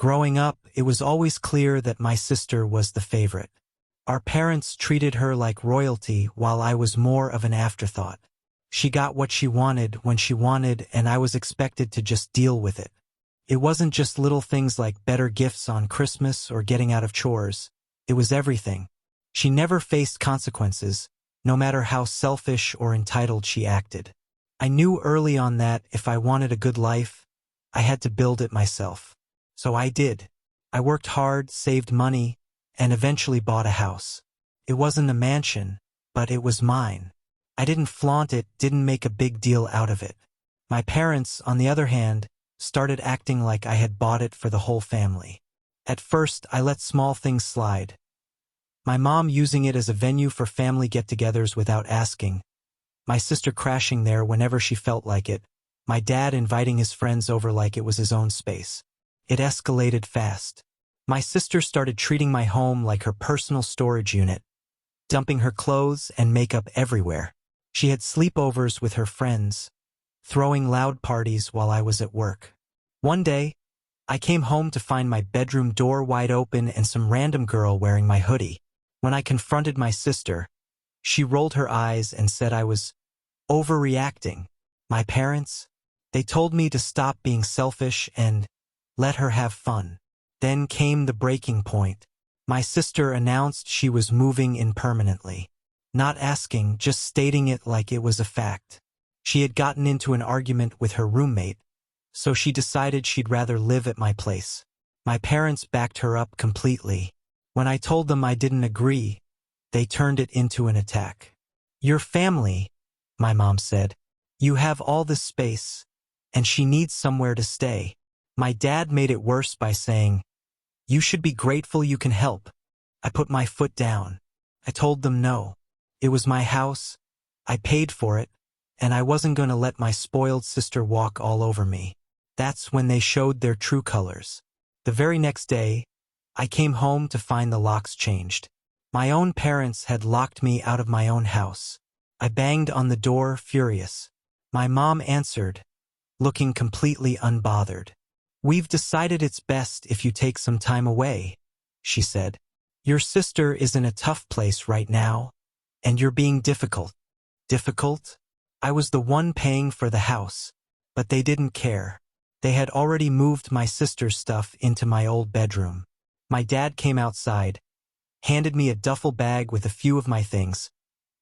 Growing up, it was always clear that my sister was the favorite. Our parents treated her like royalty while I was more of an afterthought. She got what she wanted when she wanted, and I was expected to just deal with it. It wasn't just little things like better gifts on Christmas or getting out of chores. It was everything. She never faced consequences, no matter how selfish or entitled she acted. I knew early on that if I wanted a good life, I had to build it myself. So I did. I worked hard, saved money, and eventually bought a house. It wasn't a mansion, but it was mine. I didn't flaunt it, didn't make a big deal out of it. My parents, on the other hand, started acting like I had bought it for the whole family. At first, I let small things slide. My mom using it as a venue for family get-togethers without asking. My sister crashing there whenever she felt like it. My dad inviting his friends over like it was his own space. It escalated fast. My sister started treating my home like her personal storage unit, dumping her clothes and makeup everywhere. She had sleepovers with her friends, throwing loud parties while I was at work. One day, I came home to find my bedroom door wide open and some random girl wearing my hoodie. When I confronted my sister, she rolled her eyes and said I was overreacting. My parents, they told me to stop being selfish and let her have fun. Then came the breaking point. My sister announced she was moving in permanently. Not asking, just stating it like it was a fact. She had gotten into an argument with her roommate, so she decided she'd rather live at my place. My parents backed her up completely. When I told them I didn't agree, they turned it into an attack. "Your family," my mom said. "You have all this space, and she needs somewhere to stay." My dad made it worse by saying, "You should be grateful you can help." I put my foot down. I told them no. It was my house, I paid for it, and I wasn't going to let my spoiled sister walk all over me. That's when they showed their true colors. The very next day, I came home to find the locks changed. My own parents had locked me out of my own house. I banged on the door, furious. My mom answered, looking completely unbothered. "We've decided it's best if you take some time away," she said. "Your sister is in a tough place right now, and you're being difficult." Difficult? I was the one paying for the house, but they didn't care. They had already moved my sister's stuff into my old bedroom. My dad came outside, handed me a duffel bag with a few of my things,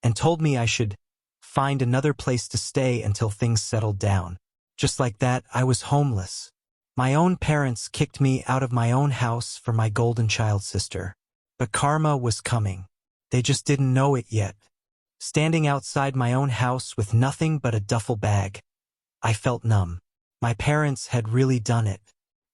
and told me I should find another place to stay until things settled down. Just like that, I was homeless. My own parents kicked me out of my own house for my golden child sister. But karma was coming. They just didn't know it yet. Standing outside my own house with nothing but a duffel bag, I felt numb. My parents had really done it.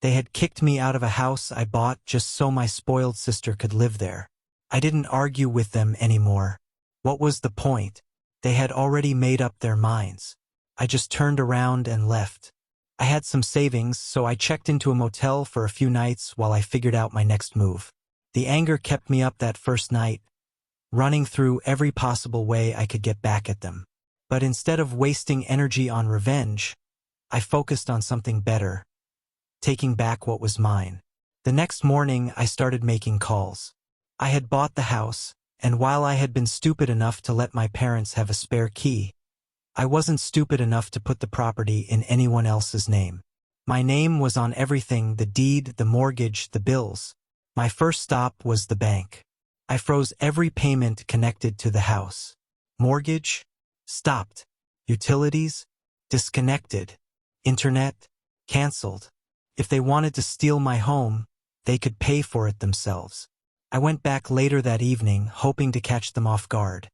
They had kicked me out of a house I bought just so my spoiled sister could live there. I didn't argue with them anymore. What was the point? They had already made up their minds. I just turned around and left. I had some savings, so I checked into a motel for a few nights while I figured out my next move. The anger kept me up that first night, running through every possible way I could get back at them. But instead of wasting energy on revenge, I focused on something better, taking back what was mine. The next morning, I started making calls. I had bought the house, and while I had been stupid enough to let my parents have a spare key, I wasn't stupid enough to put the property in anyone else's name. My name was on everything: the deed, the mortgage, the bills. My first stop was the bank. I froze every payment connected to the house. Mortgage? Stopped. Utilities? Disconnected. Internet? Canceled. If they wanted to steal my home, they could pay for it themselves. I went back later that evening, hoping to catch them off guard.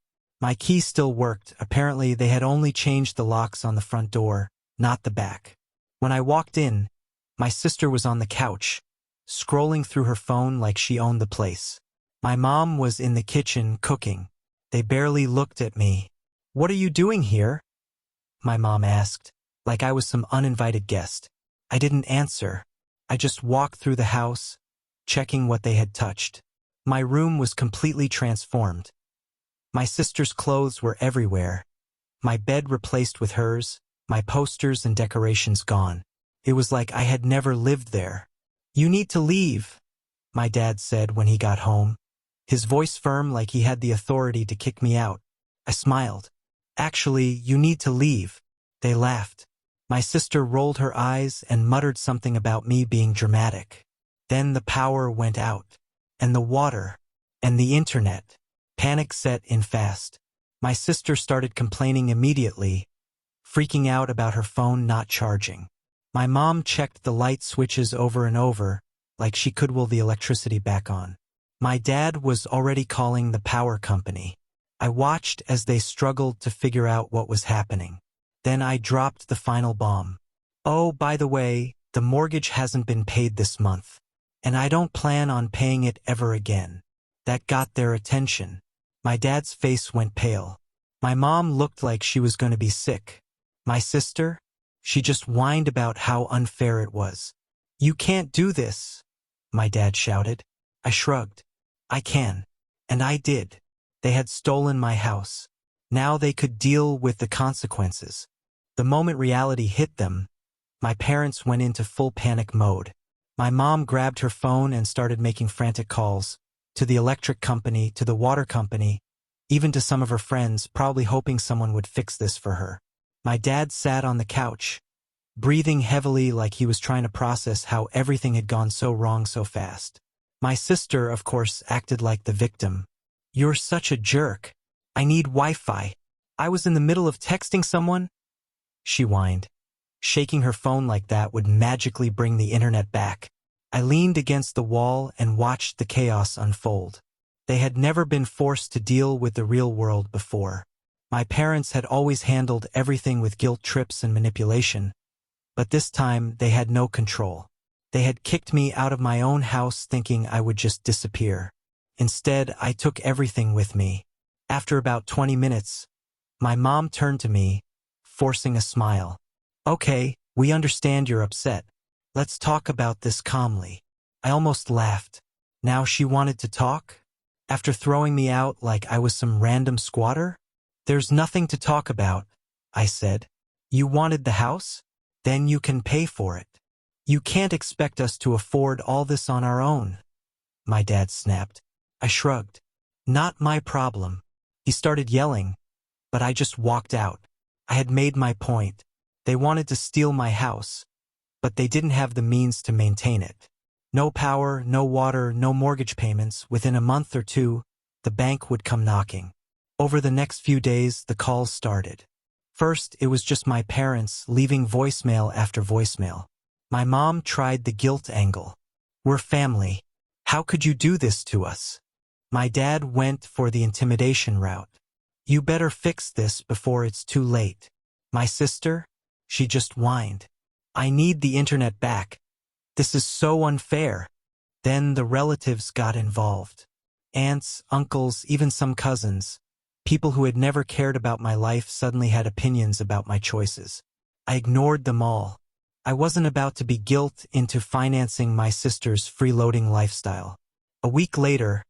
My key still worked. Apparently, they had only changed the locks on the front door, not the back. When I walked in, my sister was on the couch, scrolling through her phone like she owned the place. My mom was in the kitchen cooking. They barely looked at me. "What are you doing here?" my mom asked, like I was some uninvited guest. I didn't answer. I just walked through the house, checking what they had touched. My room was completely transformed. My sister's clothes were everywhere. My bed replaced with hers, my posters and decorations gone. It was like I had never lived there. "You need to leave," my dad said when he got home, his voice firm like he had the authority to kick me out. I smiled. "Actually, you need to leave." They laughed. My sister rolled her eyes and muttered something about me being dramatic. Then the power went out. And the water. And the internet. Panic set in fast. My sister started complaining immediately, freaking out about her phone not charging. My mom checked the light switches over and over, like she could will the electricity back on. My dad was already calling the power company. I watched as they struggled to figure out what was happening. Then I dropped the final bomb. "Oh, by the way, the mortgage hasn't been paid this month. And I don't plan on paying it ever again." That got their attention. My dad's face went pale. My mom looked like she was going to be sick. My sister? She just whined about how unfair it was. "You can't do this," my dad shouted. I shrugged. "I can." And I did. They had stolen my house. Now they could deal with the consequences. The moment reality hit them, my parents went into full panic mode. My mom grabbed her phone and started making frantic calls, to the electric company, to the water company, even to some of her friends, probably hoping someone would fix this for her. My dad sat on the couch, breathing heavily like he was trying to process how everything had gone so wrong so fast. My sister, of course, acted like the victim. "You're such a jerk. I need Wi-Fi. I was in the middle of texting someone," she whined. Shaking her phone like that would magically bring the internet back. I leaned against the wall and watched the chaos unfold. They had never been forced to deal with the real world before. My parents had always handled everything with guilt trips and manipulation, but this time they had no control. They had kicked me out of my own house thinking I would just disappear. Instead, I took everything with me. After about 20 minutes, my mom turned to me, forcing a smile. "Okay, we understand you're upset. Let's talk about this calmly." I almost laughed. Now she wanted to talk? After throwing me out like I was some random squatter? "There's nothing to talk about," I said. "You wanted the house? Then you can pay for it. You can't expect us to afford all this on our own," my dad snapped. I shrugged. "Not my problem." He started yelling, but I just walked out. I had made my point. They wanted to steal my house, but they didn't have the means to maintain it. No power, no water, no mortgage payments. Within a month or two, the bank would come knocking. Over the next few days, the calls started. First, it was just my parents leaving voicemail after voicemail. My mom tried the guilt angle. "We're family. How could you do this to us?" My dad went for the intimidation route. "You better fix this before it's too late." My sister? She just whined. "I need the internet back. This is so unfair." Then the relatives got involved. Aunts, uncles, even some cousins. People who had never cared about my life suddenly had opinions about my choices. I ignored them all. I wasn't about to be guilt into financing my sister's freeloading lifestyle. A week later,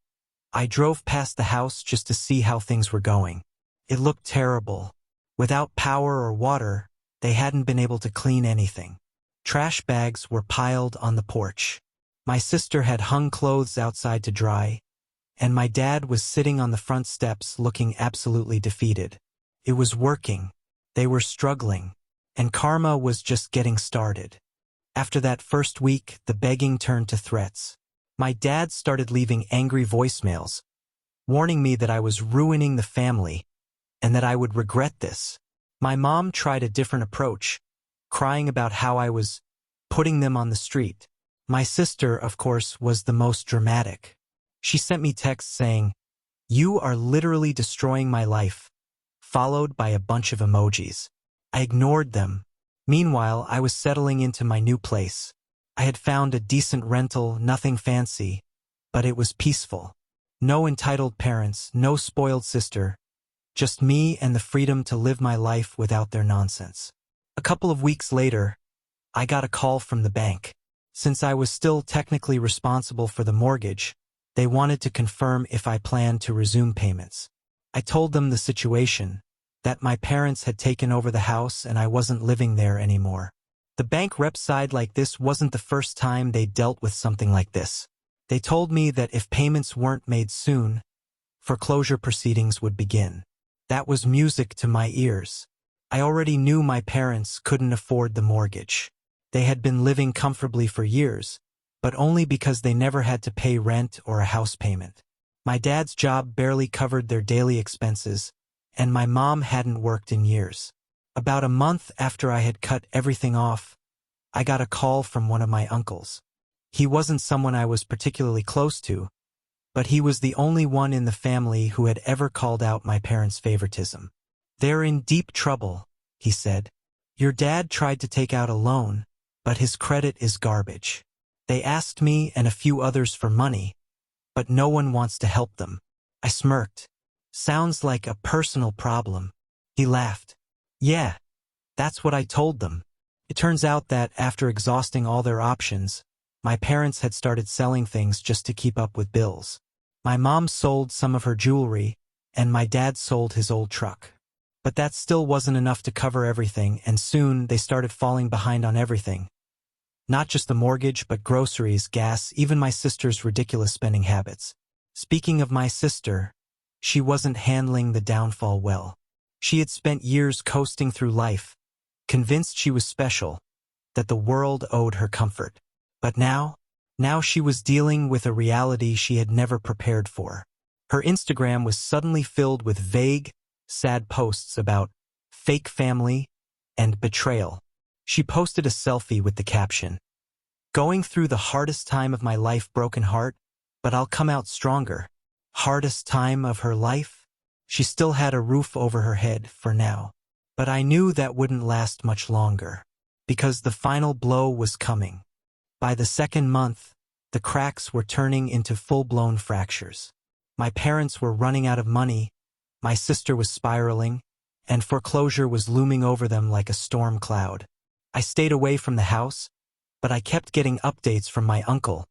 I drove past the house just to see how things were going. It looked terrible. Without power or water, they hadn't been able to clean anything. Trash bags were piled on the porch. My sister had hung clothes outside to dry, and my dad was sitting on the front steps looking absolutely defeated. It was working. They were struggling, and karma was just getting started. After that first week, the begging turned to threats. My dad started leaving angry voicemails, warning me that I was ruining the family and that I would regret this. My mom tried a different approach, crying about how I was putting them on the street. My sister, of course, was the most dramatic. She sent me texts saying, "You are literally destroying my life," followed by a bunch of emojis. I ignored them. Meanwhile, I was settling into my new place. I had found a decent rental, nothing fancy, but it was peaceful. No entitled parents, no spoiled sister, just me and the freedom to live my life without their nonsense. A couple of weeks later, I got a call from the bank. Since I was still technically responsible for the mortgage, they wanted to confirm if I planned to resume payments. I told them the situation, that my parents had taken over the house and I wasn't living there anymore. The bank rep side like this wasn't the first time they dealt with something like this. They told me that if payments weren't made soon, foreclosure proceedings would begin. That was music to my ears. I already knew my parents couldn't afford the mortgage. They had been living comfortably for years, but only because they never had to pay rent or a house payment. My dad's job barely covered their daily expenses, and my mom hadn't worked in years. About a month after I had cut everything off, I got a call from one of my uncles. He wasn't someone I was particularly close to, but he was the only one in the family who had ever called out my parents' favoritism. "They're in deep trouble," he said. "Your dad tried to take out a loan, but his credit is garbage. They asked me and a few others for money, but no one wants to help them." I smirked. "Sounds like a personal problem." He laughed. "Yeah, that's what I told them." It turns out that after exhausting all their options, my parents had started selling things just to keep up with bills. My mom sold some of her jewelry, and my dad sold his old truck. But that still wasn't enough to cover everything, and soon they started falling behind on everything. Not just the mortgage, but groceries, gas, even my sister's ridiculous spending habits. Speaking of my sister, she wasn't handling the downfall well. She had spent years coasting through life, convinced she was special, that the world owed her comfort. But now she was dealing with a reality she had never prepared for. Her Instagram was suddenly filled with vague, sad posts about fake family and betrayal. She posted a selfie with the caption, "Going through the hardest time of my life, broken heart, but I'll come out stronger." Hardest time of her life? She still had a roof over her head for now. But I knew that wouldn't last much longer, because the final blow was coming. By the second month, the cracks were turning into full-blown fractures. My parents were running out of money, my sister was spiraling, and foreclosure was looming over them like a storm cloud. I stayed away from the house, but I kept getting updates from my uncle,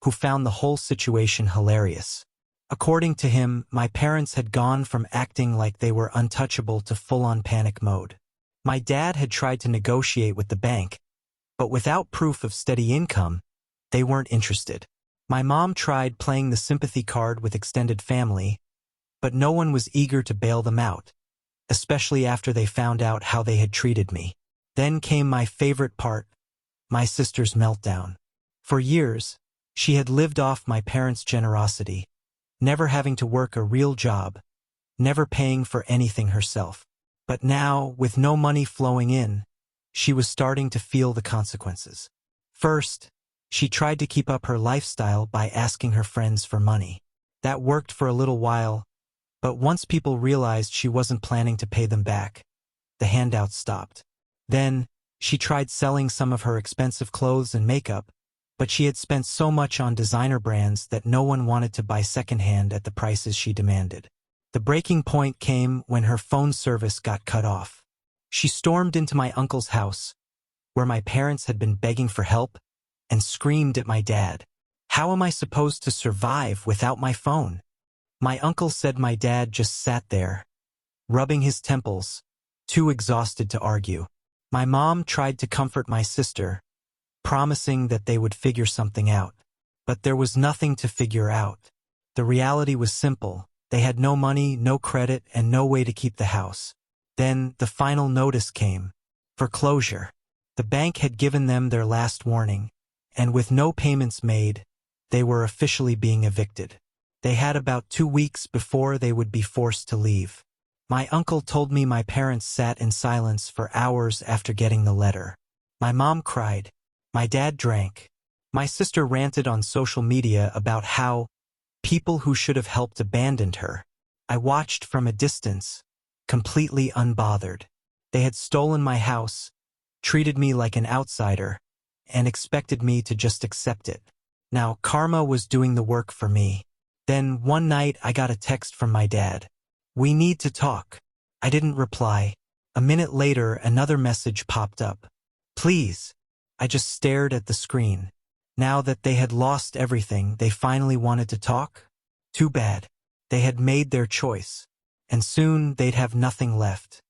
who found the whole situation hilarious. According to him, my parents had gone from acting like they were untouchable to full-on panic mode. My dad had tried to negotiate with the bank, but without proof of steady income, they weren't interested. My mom tried playing the sympathy card with extended family, but no one was eager to bail them out, especially after they found out how they had treated me. Then came my favorite part, my sister's meltdown. For years, she had lived off my parents' generosity, never having to work a real job, never paying for anything herself. But now, with no money flowing in, she was starting to feel the consequences. First, she tried to keep up her lifestyle by asking her friends for money. That worked for a little while, but once people realized she wasn't planning to pay them back, the handouts stopped. Then, she tried selling some of her expensive clothes and makeup, but she had spent so much on designer brands that no one wanted to buy secondhand at the prices she demanded. The breaking point came when her phone service got cut off. She stormed into my uncle's house, where my parents had been begging for help, and screamed at my dad. "How am I supposed to survive without my phone?" My uncle said my dad just sat there, rubbing his temples, too exhausted to argue. My mom tried to comfort my sister, promising that they would figure something out. But there was nothing to figure out. The reality was simple. They had no money, no credit, and no way to keep the house. Then the final notice came. Foreclosure. The bank had given them their last warning, and with no payments made, they were officially being evicted. They had about 2 weeks before they would be forced to leave. My uncle told me my parents sat in silence for hours after getting the letter. My mom cried. My dad drank. My sister ranted on social media about how people who should have helped abandoned her. I watched from a distance, completely unbothered. They had stolen my house, treated me like an outsider, and expected me to just accept it. Now, karma was doing the work for me. Then, one night, I got a text from my dad. "We need to talk." I didn't reply. A minute later, another message popped up. "Please." I just stared at the screen. Now that they had lost everything, they finally wanted to talk? Too bad. They had made their choice, and soon they'd have nothing left.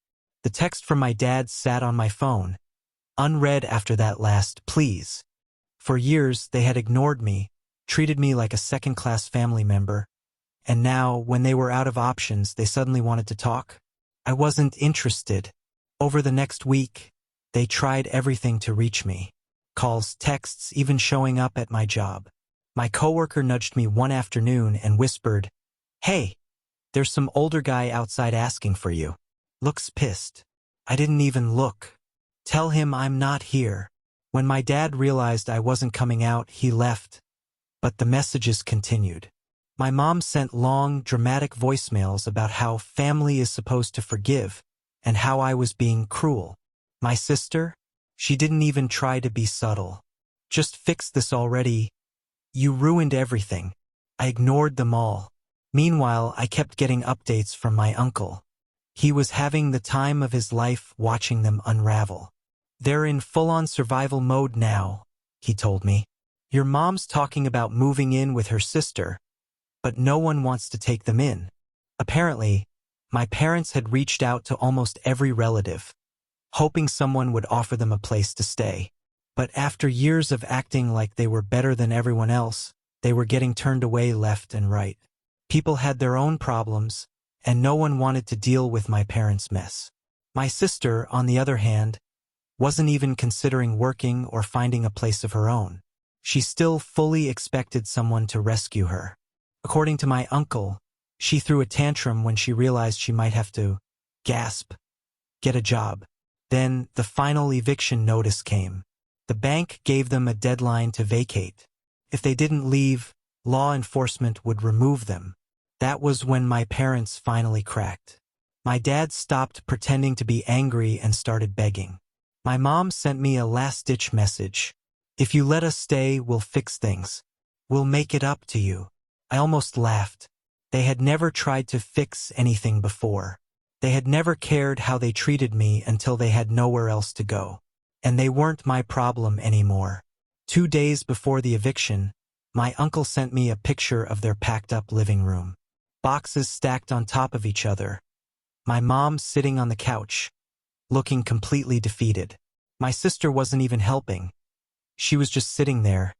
The text from my dad sat on my phone, unread after that last please. For years, they had ignored me, treated me like a second-class family member, and now, when they were out of options, they suddenly wanted to talk. I wasn't interested. Over the next week, they tried everything to reach me. Calls, texts, even showing up at my job. My coworker nudged me one afternoon and whispered, "Hey, there's some older guy outside asking for you. Looks pissed." I didn't even look. "Tell him I'm not here." When my dad realized I wasn't coming out, he left, but the messages continued. My mom sent long, dramatic voicemails about how family is supposed to forgive and how I was being cruel. My sister? She didn't even try to be subtle. "Just fix this already. You ruined everything." I ignored them all. Meanwhile, I kept getting updates from my uncle. He was having the time of his life watching them unravel. "They're in full-on survival mode now," he told me. "Your mom's talking about moving in with her sister, but no one wants to take them in." Apparently, my parents had reached out to almost every relative, hoping someone would offer them a place to stay. But after years of acting like they were better than everyone else, they were getting turned away left and right. People had their own problems, and no one wanted to deal with my parents' mess. My sister, on the other hand, wasn't even considering working or finding a place of her own. She still fully expected someone to rescue her. According to my uncle, she threw a tantrum when she realized she might have to, gasp, get a job. Then the final eviction notice came. The bank gave them a deadline to vacate. If they didn't leave, law enforcement would remove them. That was when my parents finally cracked. My dad stopped pretending to be angry and started begging. My mom sent me a last-ditch message. "If you let us stay, we'll fix things. We'll make it up to you." I almost laughed. They had never tried to fix anything before. They had never cared how they treated me until they had nowhere else to go. And they weren't my problem anymore. 2 days before the eviction, my uncle sent me a picture of their packed-up living room. Boxes stacked on top of each other. My mom sitting on the couch, looking completely defeated. My sister wasn't even helping. She was just sitting there,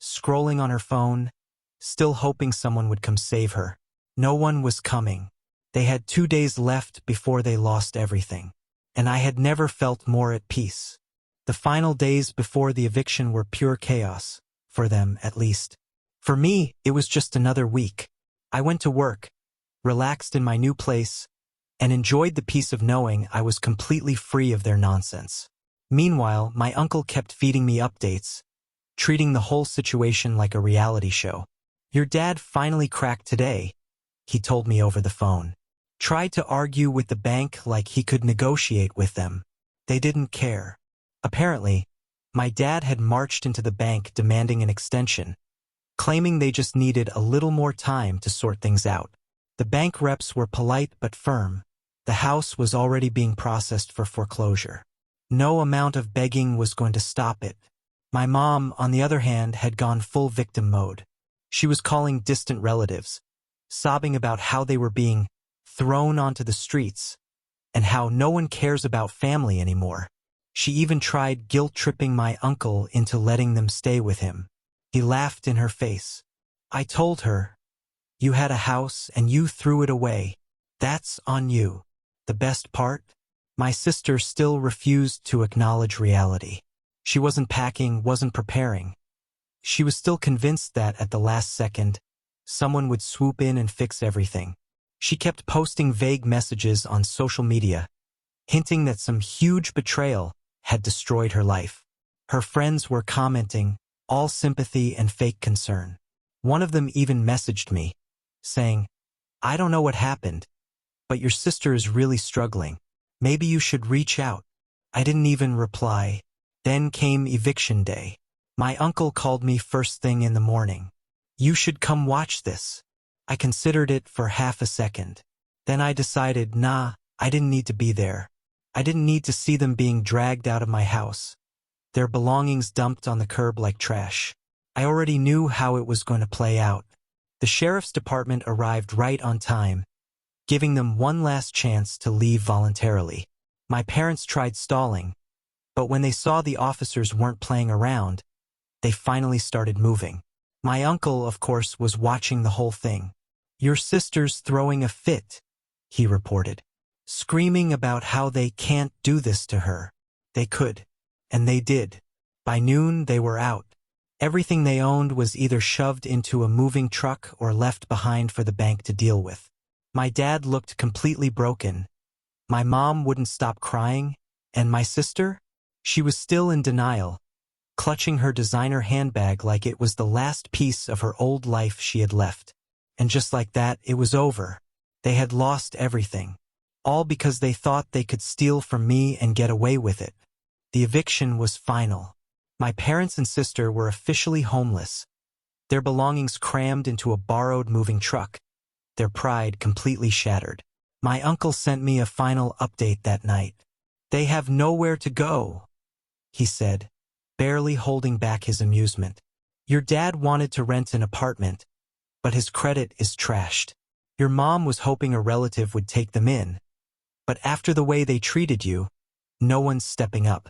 scrolling on her phone, still hoping someone would come save her. No one was coming. They had 2 days left before they lost everything. And I had never felt more at peace. The final days before the eviction were pure chaos, for them at least. For me, it was just another week. I went to work, relaxed in my new place, and enjoyed the peace of knowing I was completely free of their nonsense. Meanwhile, my uncle kept feeding me updates, treating the whole situation like a reality show. "Your dad finally cracked today," he told me over the phone. "Tried to argue with the bank like he could negotiate with them. They didn't care." Apparently, my dad had marched into the bank demanding an extension, claiming they just needed a little more time to sort things out. The bank reps were polite but firm. The house was already being processed for foreclosure. No amount of begging was going to stop it. My mom, on the other hand, had gone full victim mode. She was calling distant relatives, sobbing about how they were being thrown onto the streets and how no one cares about family anymore. She even tried guilt-tripping my uncle into letting them stay with him. He laughed in her face. "I told her, you had a house and you threw it away. That's on you." The best part? My sister still refused to acknowledge reality. She wasn't packing, wasn't preparing. She was still convinced that, at the last second, someone would swoop in and fix everything. She kept posting vague messages on social media, hinting that some huge betrayal had destroyed her life. Her friends were commenting, all sympathy and fake concern. One of them even messaged me, saying, "I don't know what happened, but your sister is really struggling. Maybe you should reach out." I didn't even reply. Then came eviction day. My uncle called me first thing in the morning. "You should come watch this." I considered it for half a second. Then I decided, nah, I didn't need to be there. I didn't need to see them being dragged out of my house, their belongings dumped on the curb like trash. I already knew how it was going to play out. The sheriff's department arrived right on time, giving them one last chance to leave voluntarily. My parents tried stalling, But when they saw the officers weren't playing around, they finally started moving. My uncle, of course, was watching the whole thing. "Your sister's throwing a fit," he reported, screaming about how they can't do this to her. They could. And they did. By noon, they were out. Everything they owned was either shoved into a moving truck or left behind for the bank to deal with. My dad looked completely broken. My mom wouldn't stop crying. And my sister? She was still in denial, clutching her designer handbag like it was the last piece of her old life she had left. And just like that, it was over. They had lost everything. All because they thought they could steal from me and get away with it. The eviction was final. My parents and sister were officially homeless, their belongings crammed into a borrowed moving truck, their pride completely shattered. My uncle sent me a final update that night. "They have nowhere to go," he said, barely holding back his amusement. "Your dad wanted to rent an apartment, but his credit is trashed. Your mom was hoping a relative would take them in, but after the way they treated you, no one's stepping up."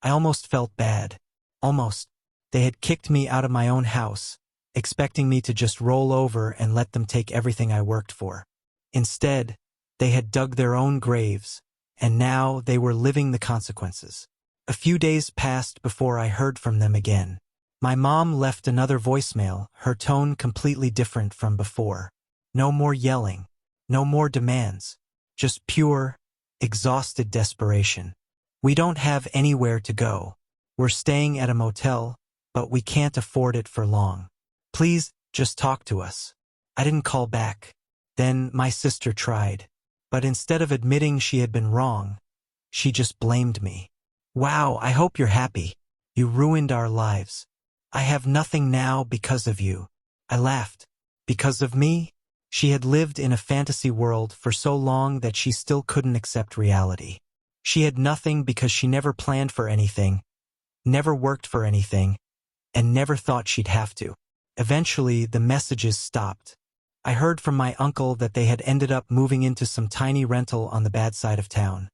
I almost felt bad. Almost. They had kicked me out of my own house, expecting me to just roll over and let them take everything I worked for. Instead, they had dug their own graves, and now they were living the consequences. A few days passed before I heard from them again. My mom left another voicemail, her tone completely different from before. No more yelling, no more demands, just pure, exhausted desperation. "We don't have anywhere to go. We're staying at a motel, but we can't afford it for long. Please, just talk to us." I didn't call back. Then my sister tried. But instead of admitting she had been wrong, she just blamed me. "Wow, I hope you're happy. You ruined our lives. I have nothing now because of you." I laughed. Because of me? She had lived in a fantasy world for so long that she still couldn't accept reality. She had nothing because she never planned for anything, never worked for anything, and never thought she'd have to. Eventually, the messages stopped. I heard from my uncle that they had ended up moving into some tiny rental on the bad side of town.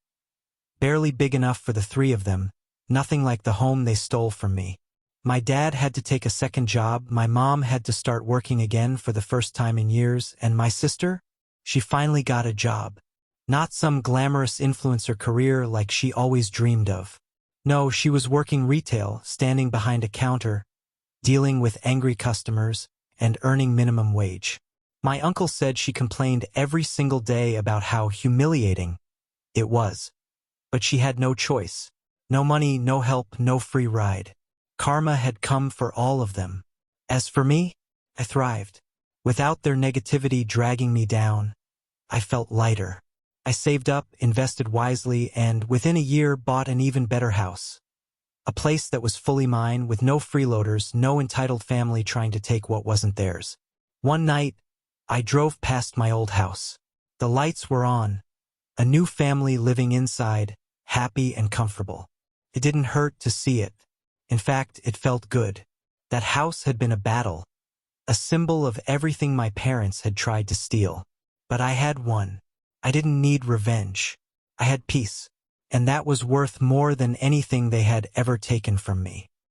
Barely big enough for the three of them, nothing like the home they stole from me. My dad had to take a second job, my mom had to start working again for the first time in years, and my sister? She finally got a job. Not some glamorous influencer career like she always dreamed of. No, she was working retail, standing behind a counter, dealing with angry customers, and earning minimum wage. My uncle said she complained every single day about how humiliating it was. But she had no choice. No money, no help, no free ride. Karma had come for all of them. As for me, I thrived. Without their negativity dragging me down, I felt lighter. I saved up, invested wisely, and within a year bought an even better house. A place that was fully mine, with no freeloaders, no entitled family trying to take what wasn't theirs. One night, I drove past my old house. The lights were on. A new family living inside, happy and comfortable. It didn't hurt to see it. In fact, it felt good. That house had been a battle, a symbol of everything my parents had tried to steal. But I had won. I didn't need revenge. I had peace, and that was worth more than anything they had ever taken from me.